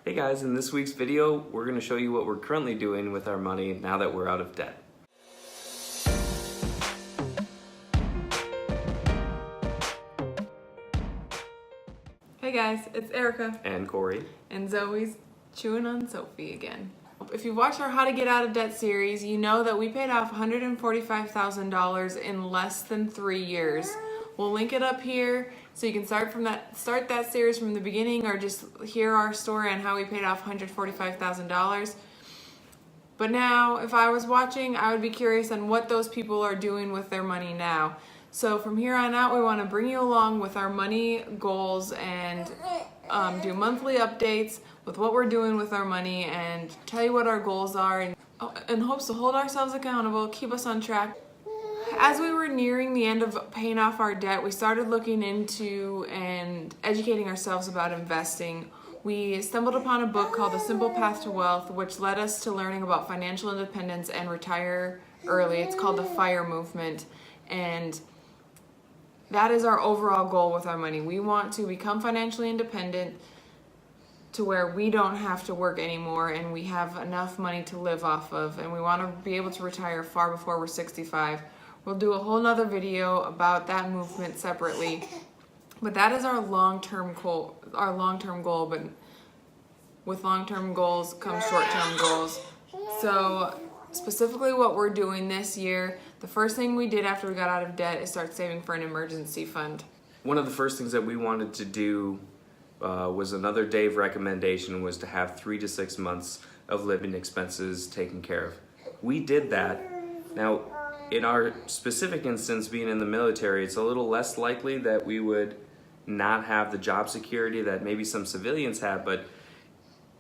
Hey guys, in this week's video, we're going to show you what we're currently doing with our money now that we're out of debt. Hey guys, it's Erica. And Cory. And Zoey's chewing on Sophie again. If you've watched our How to Get Out of Debt series, you know that we paid off $145,000 in less than 3 years. We'll link it up here so you can start that series from the beginning, or just hear our story on how we paid off $145,000. But now, if I was watching, I would be curious on what those people are doing with their money now. So from here on out, we want to bring you along with our money goals and do monthly updates with what we're doing with our money and tell you what our goals are, and in hopes to hold ourselves accountable, keep us on track. As we were nearing the end of paying off our debt, we started looking into and educating ourselves about investing. We stumbled upon a book called The Simple Path to Wealth, which led us to learning about financial independence and retire early. It's called the FIRE movement, and that is our overall goal with our money. We want to become financially independent to where we don't have to work anymore and we have enough money to live off of, and we want to be able to retire far before we're 65. We'll do a whole nother video about that movement separately, but that is our long-term goal. But with long-term goals come short-term goals. So specifically what we're doing this year, the first thing we did after we got out of debt is start saving for an emergency fund. One of the first things that we wanted to do was another Dave recommendation, was to have 3 to 6 months of living expenses taken care of. We did that. Now, in our specific instance, being in the military, it's a little less likely that we would not have the job security that maybe some civilians have, but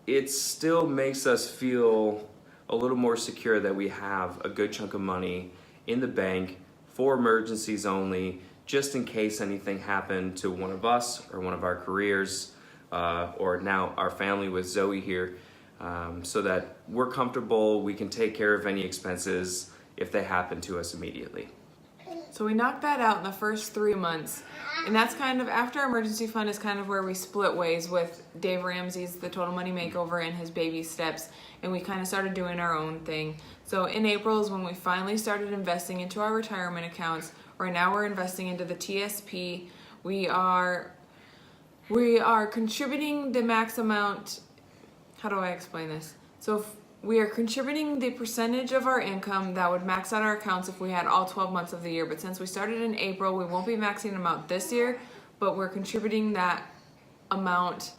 it still makes us feel a little more secure that we have a good chunk of money in the bank for emergencies only, just in case anything happened to one of us or one of our careers, or now our family with Zoey here, so that we're comfortable, we can take care of any expenses if they happen to us immediately. So we knocked that out in the first 3 months, and that's kind of, after our emergency fund is kind of where we split ways with Dave Ramsey's The Total Money Makeover and his baby steps, and we kind of started doing our own thing. So in April is when we finally started investing into our retirement accounts. Right now we're investing into the TSP. We are contributing the max amount. How do I explain this? So if we are contributing the percentage of our income that would max out our accounts if we had all 12 months of the year. But since we started in April, we won't be maxing them out this year, but we're contributing that amount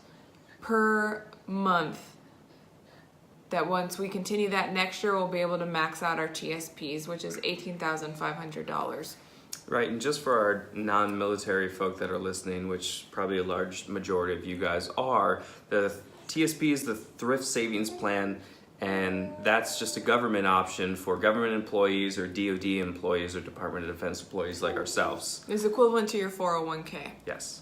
per month. That once we continue that next year, we'll be able to max out our TSPs, which is $18,500. Right, and just for our non-military folk that are listening, which probably a large majority of you guys are, the TSP is the Thrift Savings Plan, and that's just a government option for government employees or DoD employees or Department of Defense employees like ourselves. It's equivalent to your 401k. Yes.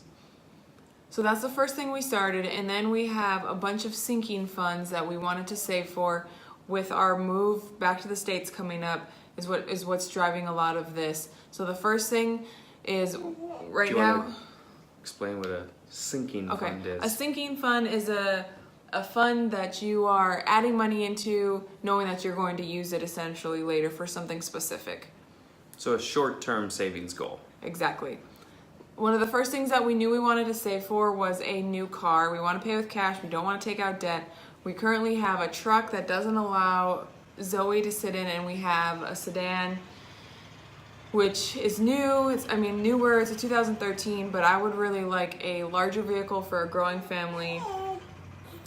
So that's the first thing we started, and then we have a bunch of sinking funds that we wanted to save for with our move back to the States coming up is what's driving a lot of this. So the first thing is right now. Explain what a sinking fund is. A sinking fund is a fund that you are adding money into knowing that you're going to use it essentially later for something specific. So a short-term savings goal. Exactly. One of the first things that we knew we wanted to save for was a new car. We want to pay with cash. We don't want to take out debt. We currently have a truck that doesn't allow Zoey to sit in, and we have a sedan which is new. Newer. It's a 2013, but I would really like a larger vehicle for a growing family.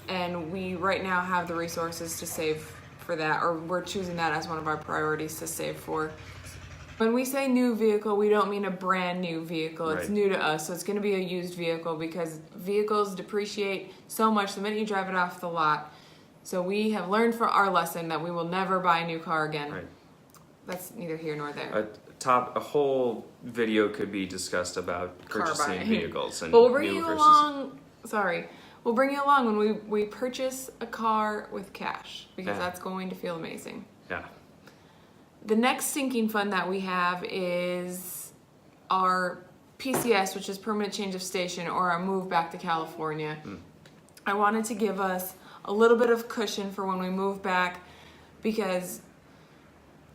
And we right now have the resources to save for that, or we're choosing that as one of our priorities to save for. When we say new vehicle, we don't mean a brand new vehicle. It's new to us, so it's going to be a used vehicle because vehicles depreciate so much the minute you drive it off the lot. So we have learned for our lesson that we will never buy a new car again. Right. That's neither here nor there. A whole video could be discussed about purchasing vehicles and but we'll bring you along. We'll bring you along when we purchase a car with cash, because that's going to feel amazing. Yeah. The next sinking fund that we have is our PCS, which is permanent change of station, or our move back to California. I wanted to give us a little bit of cushion for when we move back, because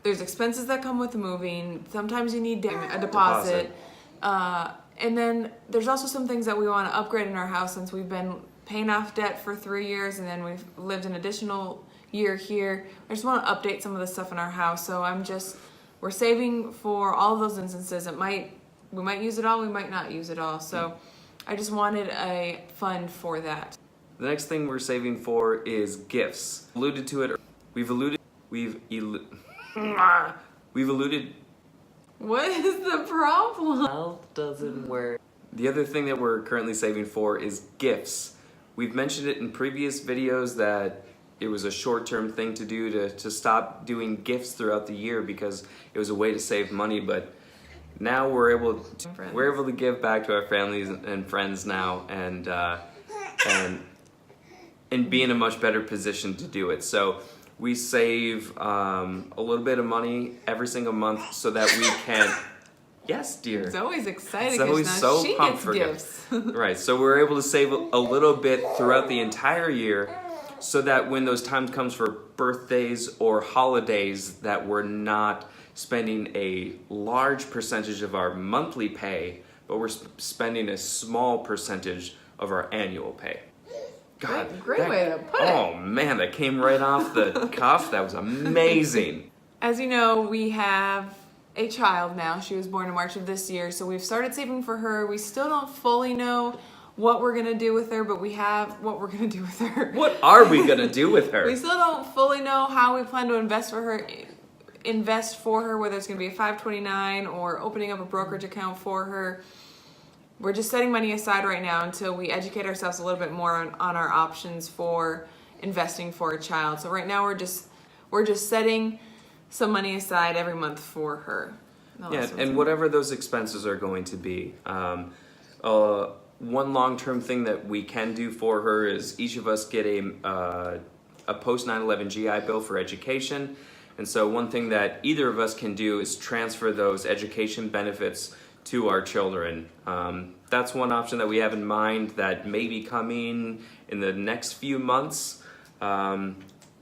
there's expenses that come with moving. Sometimes you need a deposit. And then there's also some things that we want to upgrade in our house, since we've been paying off debt for 3 years and then we've lived an additional year here. I just want to update some of the stuff in our house. So we're saving for all of those instances. We might use it all, we might not use it all. So I just wanted a fund for that. The next thing we're saving for is gifts. Alluded to it. We've alluded. What is the problem? Health doesn't work. The other thing that we're currently saving for is gifts. We've mentioned it in previous videos that it was a short-term thing to do to stop doing gifts throughout the year because it was a way to save money, but now we're able to give back to our families and friends now, and be in a much better position to do it. So we save a little bit of money every single month so that we can. Yes, dear. Zoey's excited Zoey's because so she pumped gets for gifts. Right, so we're able to save a little bit throughout the entire year, so that when those times comes for birthdays or holidays, that we're not spending a large percentage of our monthly pay, but we're spending a small percentage of our annual pay. God, great way to put it. Oh man, that came right off the cuff. That was amazing. As you know, we have a child now. She was born in March of this year, so we've started saving for her. We still don't fully know what we're gonna do with her, but we have what we're gonna do with her. What are we gonna do with her? We still don't fully know how we plan to invest for her, whether it's gonna be a 529 or opening up a brokerage account for her. We're just setting money aside right now until we educate ourselves a little bit more on our options for investing for a child. So right now we're just setting some money aside every month for her. Yeah, and whatever those expenses are going to be. One long-term thing that we can do for her is each of us get a post 9/11 GI Bill for education. And so one thing that either of us can do is transfer those education benefits to our children. That's one option that we have in mind that may be coming in the next few months. In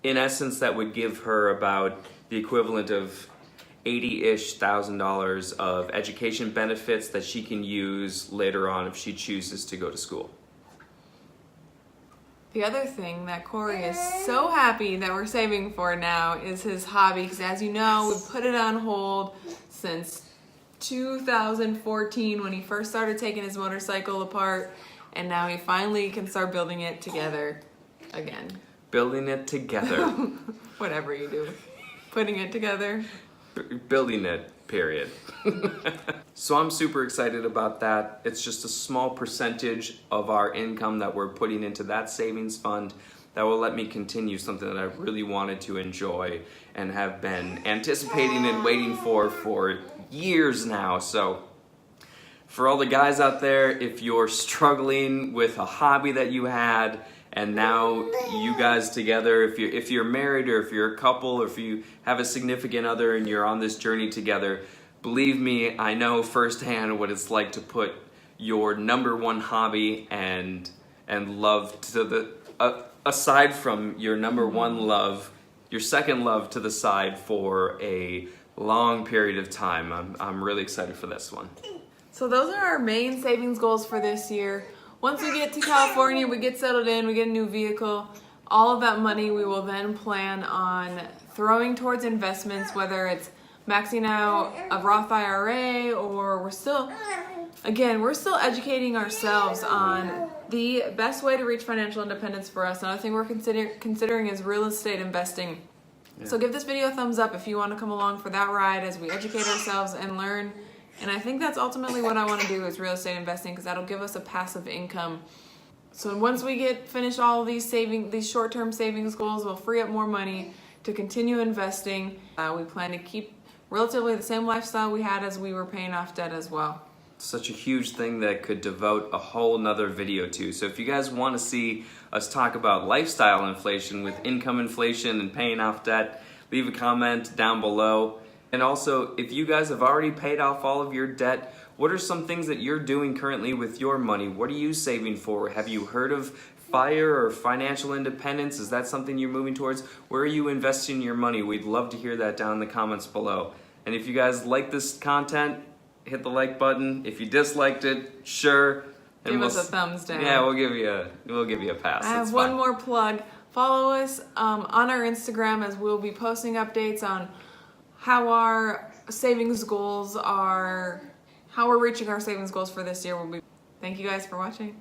essence, that would give her about the equivalent of $80,000 of education benefits that she can use later on if she chooses to go to school. The other thing that Cory is so happy that we're saving for now is his hobby, because as you know, we put it on hold since 2014 when he first started taking his motorcycle apart, and now he finally can start building it together again. Building it together. Whatever you do. Putting it together. Building it, period. So I'm super excited about that. It's just a small percentage of our income that we're putting into that savings fund that will let me continue something that I really wanted to enjoy and have been anticipating and waiting for years now. So for all the guys out there, if you're struggling with a hobby that you had, and now you guys together, if you're married or if you're a couple or if you have a significant other and you're on this journey together, believe me, I know firsthand what it's like to put your number one hobby and love to the aside from your number one love, your second love to the side for a long period of time. I'm really excited for this one. So those are our main savings goals for this year. Once we get to California, we get settled in, we get a new vehicle, all of that money we will then plan on throwing towards investments, whether it's maxing out a Roth IRA or we're still educating ourselves on the best way to reach financial independence for us. Another thing we're considering is real estate investing. Yeah. So give this video a thumbs up if you want to come along for that ride as we educate ourselves and learn. And I think that's ultimately what I want to do is real estate investing, because that'll give us a passive income. So once we get finished all of these short-term savings goals, we'll free up more money to continue investing. We plan to keep relatively the same lifestyle we had as we were paying off debt as well. Such a huge thing that could devote a whole nother video to. So if you guys want to see us talk about lifestyle inflation with income inflation and paying off debt, leave a comment down below. And also, if you guys have already paid off all of your debt, what are some things that you're doing currently with your money? What are you saving for? Have you heard of FIRE or financial independence? Is that something you're moving towards? Where are you investing your money? We'd love to hear that down in the comments below. And if you guys like this content, hit the like button. If you disliked it, sure. And Give us a thumbs down. Yeah, we'll give you a pass. I have one more plug. Follow us on our Instagram, as we'll be posting updates on how our savings goals are, how we're reaching our savings goals for this year. Thank you guys for watching.